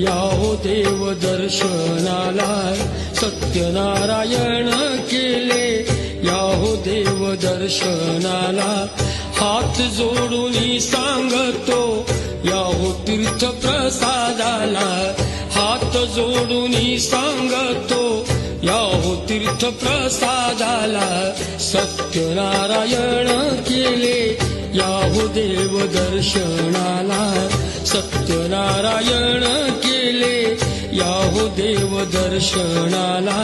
Yahoo देव दर्शनाला सत्यनारायण केले Yahoo देव दर्शनाला हात जोडून सांगतो याहो तीर्थ प्रसादाला हात जोडून सांगतो याहो तीर्थ प्रसादाला सत्यनारायण केले याहो देव दर्शनाला सत्यनारायण केले याहो देव दर्शनाला